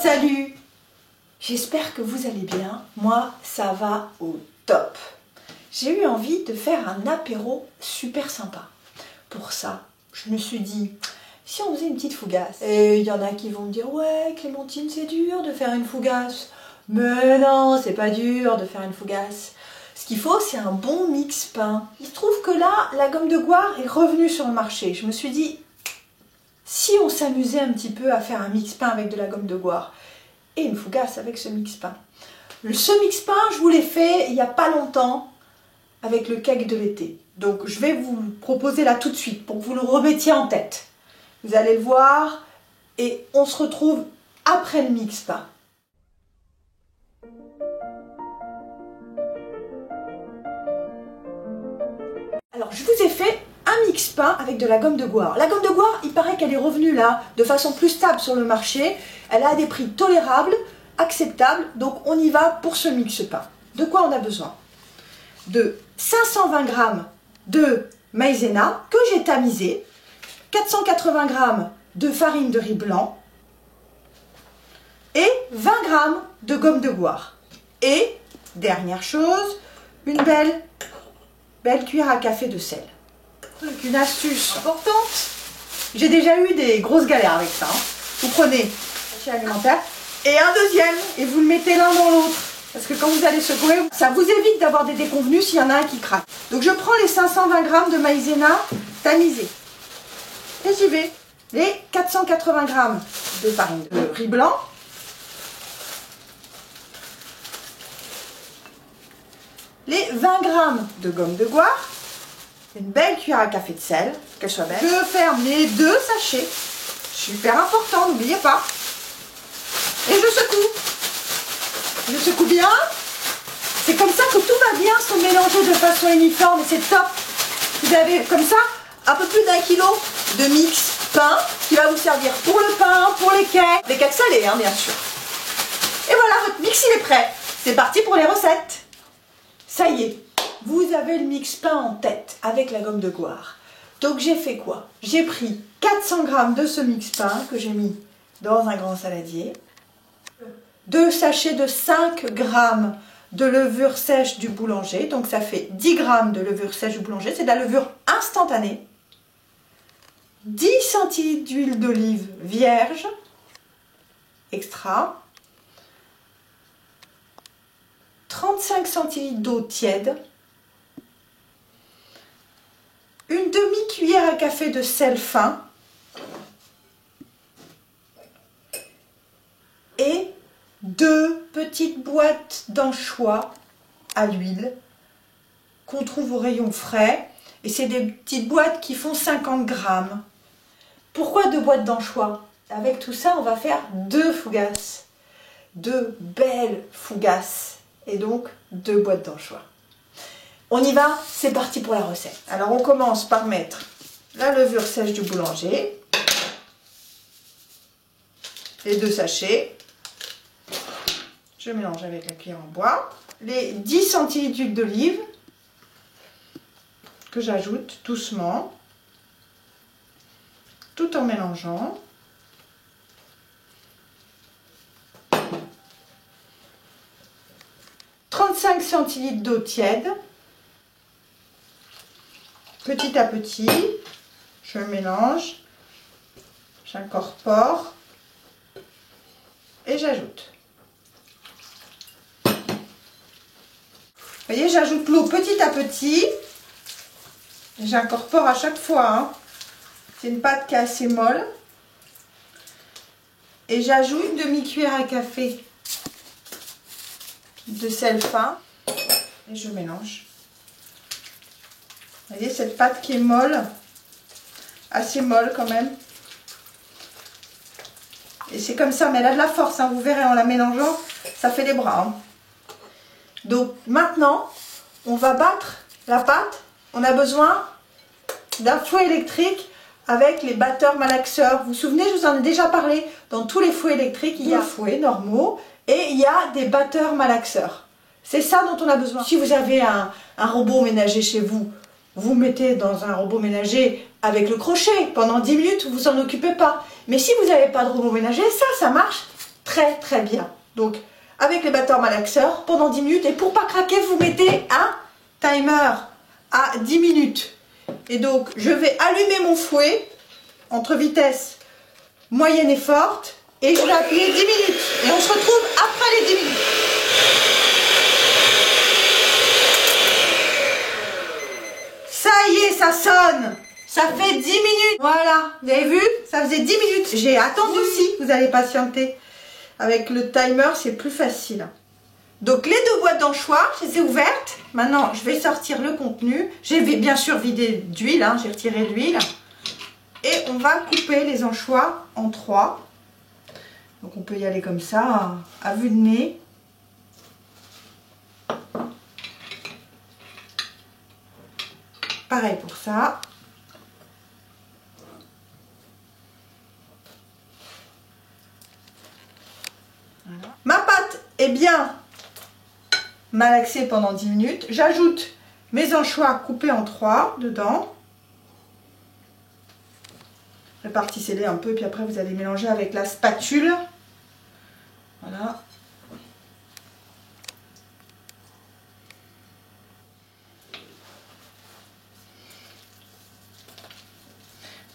Salut! J'espère que vous allez bien. Moi, ça va au top. J'ai eu envie de faire un apéro super sympa. Pour ça, je me suis dit, si on faisait une petite fougasse. Et il y en a qui vont me dire, ouais Clémentine, c'est dur de faire une fougasse. Mais non, c'est pas dur de faire une fougasse. Ce qu'il faut, c'est un bon mix pain. Il se trouve que là, la gomme de goire est revenue sur le marché. Je me suis dit, si on s'amusait un petit peu à faire un mix pain avec de la gomme de goire et une fougasse avec ce mix pain. Ce mix pain, je vous l'ai fait il n'y a pas longtemps avec le cake de l'été. Donc je vais vous le proposer là tout de suite pour que vous le remettiez en tête. Vous allez le voir et on se retrouve après le mix pain. Alors je vous ai fait un mix pain avec de la gomme de goire. La gomme de goire, il paraît qu'elle est revenue là de façon plus stable sur le marché. Elle a des prix tolérables, acceptables, donc on y va pour ce mix pain. De quoi on a besoin? De 520 g de maïzena que j'ai tamisé, 480 g de farine de riz blanc et 20 g de gomme de goire. Et, dernière chose, une belle cuillère à café de sel. Une astuce importante, j'ai déjà eu des grosses galères avec ça. Vous prenez un sachet alimentaire et un deuxième et vous le mettez l'un dans l'autre. Parce que quand vous allez secouer, ça vous évite d'avoir des déconvenus s'il y en a un qui craque. Donc je prends les 520 g de maïzena tamisé. Et j'y vais. Les 480 g de farine de riz blanc. Les 20 g de gomme de goire. Une belle cuillère à café de sel, qu'elle soit belle. Je ferme les deux sachets. Super important, n'oubliez pas. Et je secoue. Je secoue bien. C'est comme ça que tout va bien se mélanger de façon uniforme et c'est top. Vous avez comme ça un peu plus d'1 kg de mix pain qui va vous servir pour le pain, pour les cakes salés hein, bien sûr. Et voilà, votre mix il est prêt. C'est parti pour les recettes. Ça y est, vous avez le mix pain en tête avec la gomme de goire. Donc j'ai fait quoi? J'ai pris 400 g de ce mix pain que j'ai mis dans un grand saladier. 2 sachets de 5 g de levure sèche du boulanger. Donc ça fait 10 g de levure sèche du boulanger. C'est de la levure instantanée. 10 centilitres d'huile d'olive vierge extra. 35 centilitres d'eau tiède. Une demi-cuillère à café de sel fin. Et 2 petites boîtes d'anchois à l'huile qu'on trouve au rayon frais. Et c'est des petites boîtes qui font 50 g. Pourquoi 2 boîtes d'anchois? Avec tout ça, on va faire 2 fougasses. 2 belles fougasses. Et donc 2 boîtes d'anchois. On y va, c'est parti pour la recette. Alors on commence par mettre la levure sèche du boulanger. Les 2 sachets. Je mélange avec la cuillère en bois. Les 10 centilitres d'huile d'olive que j'ajoute doucement, tout en mélangeant. « 35 centilitres d'eau tiède. Petit à petit, je mélange, j'incorpore et j'ajoute. Vous voyez, j'ajoute l'eau petit à petit. J'incorpore à chaque fois. Hein. C'est une pâte qui est assez molle. Et j'ajoute une demi-cuillère à café de sel fin. Et je mélange. Vous voyez, cette pâte qui est molle. Assez molle quand même. Et c'est comme ça, mais elle a de la force. Hein. Vous verrez en la mélangeant, ça fait des bras. Hein. Donc maintenant, on va battre la pâte. On a besoin d'un fouet électrique avec les batteurs malaxeurs. Vous vous souvenez, je vous en ai déjà parlé. Dans tous les fouets électriques, il y a des fouets normaux et il y a des batteurs malaxeurs. C'est ça dont on a besoin. Si vous avez un robot ménager chez vous, vous mettez dans un robot ménager avec le crochet. Pendant 10 minutes, vous vous en occupez pas. Mais si vous n'avez pas de robot ménager, ça marche très très bien. Donc avec les batteurs malaxeurs pendant 10 minutes, et pour pas craquer, vous mettez un timer à 10 minutes. Et donc je vais allumer mon fouet entre vitesse moyenne et forte, et je vais appuyer 10 minutes. Et on se retrouve après les 10 minutes. Ça y est, ça sonne. Ça fait 10 minutes. Voilà, vous avez vu? Ça faisait 10 minutes. J'ai attendu aussi, vous allez patienter. Avec le timer, c'est plus facile. Donc les deux boîtes d'anchois, je les ai ouvertes. Maintenant, je vais sortir le contenu. J'ai bien sûr vidé d'huile, hein, j'ai retiré l'huile. Et on va couper les anchois en 3. Donc on peut y aller comme ça, à vue de nez. Pareil pour ça. Voilà. Ma pâte est bien malaxée pendant 10 minutes. J'ajoute mes anchois coupés en 3 dedans. Répartissez-les un peu, puis après vous allez mélanger avec la spatule. Voilà.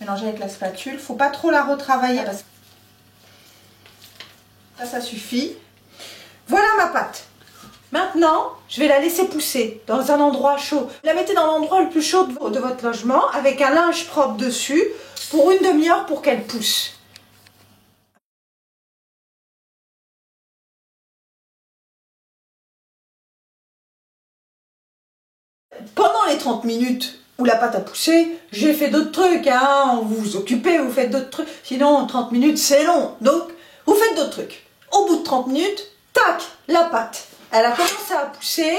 Mélanger avec la spatule. Faut pas trop la retravailler. Ça suffit. Voilà ma pâte. Maintenant, je vais la laisser pousser dans un endroit chaud. La mettez dans l'endroit le plus chaud de votre logement avec un linge propre dessus pour une demi-heure pour qu'elle pousse. Pendant les 30 minutes où la pâte a poussé, j'ai fait d'autres trucs. Hein. Vous vous occupez, vous faites d'autres trucs. Sinon, 30 minutes, c'est long. Donc, vous faites d'autres trucs. Au bout de 30 minutes, tac, la pâte. Elle a commencé à pousser.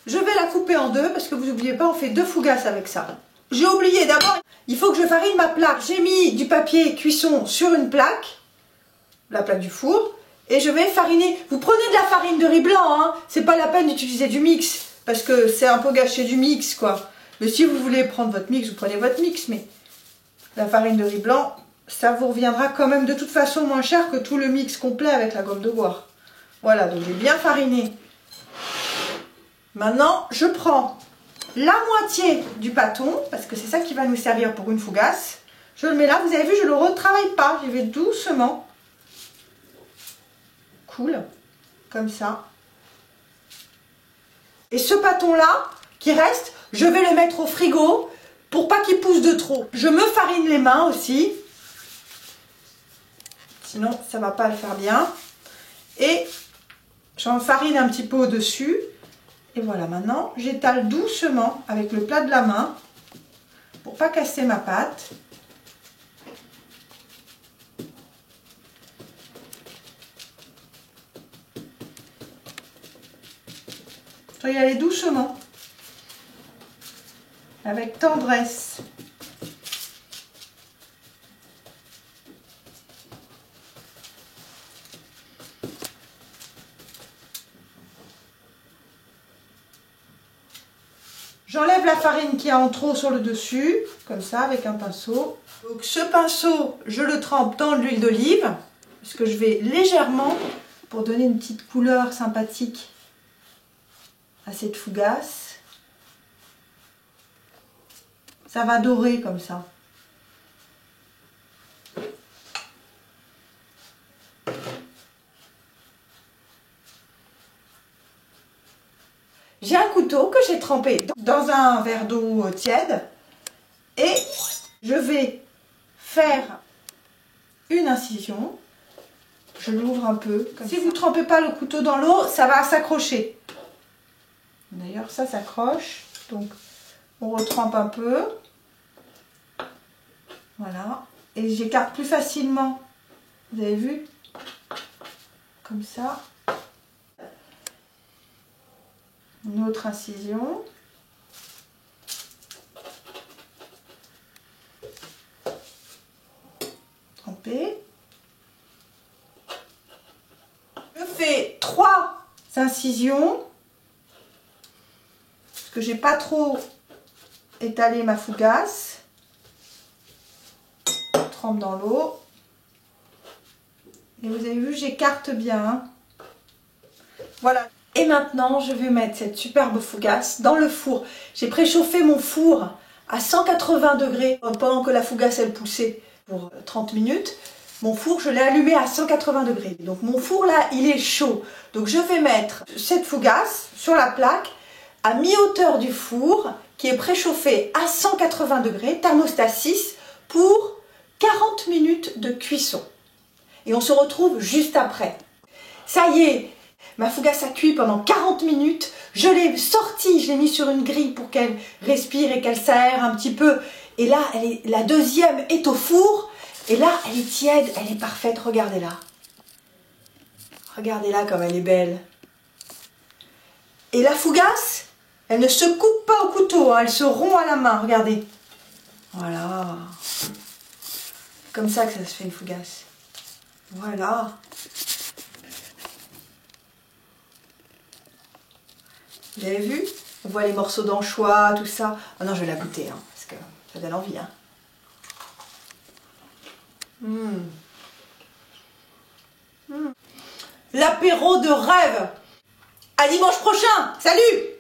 Je vais la couper en deux parce que vous n'oubliez pas, on fait 2 fougasses avec ça. J'ai oublié d'abord, il faut que je farine ma plaque. J'ai mis du papier cuisson sur une plaque, la plaque du four, et je vais fariner. Vous prenez de la farine de riz blanc, hein. C'est pas la peine d'utiliser du mix parce que c'est un peu gâché du mix, quoi. Mais si vous voulez prendre votre mix, vous prenez votre mix, mais la farine de riz blanc, ça vous reviendra quand même de toute façon moins cher que tout le mix complet avec la gomme de bois. Voilà, donc j'ai bien fariné. Maintenant, je prends la moitié du pâton, parce que c'est ça qui va nous servir pour une fougasse. Je le mets là, vous avez vu, je ne le retravaille pas, j'y vais doucement. Cool, comme ça. Et ce pâton-là, qui reste, je vais le mettre au frigo pour pas qu'il pousse de trop. Je me farine les mains aussi. Sinon, ça ne va pas le faire bien. Et j'en farine un petit peu au-dessus. Et voilà, maintenant, j'étale doucement avec le plat de la main pour pas casser ma pâte. Je vais y aller doucement, avec tendresse. J'enlève la farine qui est en trop sur le dessus, comme ça, avec un pinceau. Donc ce pinceau, je le trempe dans de l'huile d'olive, parce que je vais légèrement, pour donner une petite couleur sympathique à cette fougasse. Ça va dorer comme ça. J'ai un couteau que j'ai trempé dans un verre d'eau tiède et je vais faire une incision. Je l'ouvre un peu. Si vous ne trempez pas le couteau dans l'eau, ça va s'accrocher. D'ailleurs, ça s'accroche. Donc, on retrempe un peu. Voilà. Et j'écarte plus facilement. Vous avez vu? Comme ça. Une autre incision. Tremper. Je fais 3 incisions. Parce que j'ai pas trop étalé ma fougasse. Je trempe dans l'eau. Et vous avez vu, j'écarte bien. Hein. Voilà. Et maintenant, je vais mettre cette superbe fougasse dans le four. J'ai préchauffé mon four à 180 degrés pendant que la fougasse, elle poussait pour 30 minutes. Mon four, je l'ai allumé à 180 degrés. Donc mon four là, il est chaud. Donc je vais mettre cette fougasse sur la plaque à mi-hauteur du four qui est préchauffé à 180 degrés, thermostat 6, pour 40 minutes de cuisson. Et on se retrouve juste après. Ça y est, ma fougasse a cuit pendant 40 minutes. Je l'ai sortie, je l'ai mis sur une grille pour qu'elle respire et qu'elle s'aère un petit peu. Et là, la deuxième est au four. Et là, elle est tiède, elle est parfaite. Regardez-la. Regardez-la comme elle est belle. Et la fougasse, elle ne se coupe pas au couteau, hein, elle se rompt à la main. Regardez. Voilà. C'est comme ça que ça se fait une fougasse. Voilà. Vous avez vu? On voit les morceaux d'anchois, tout ça. Ah non, je vais la goûter, hein, parce que ça donne envie. Hein. L'apéro de rêve. À dimanche prochain. Salut!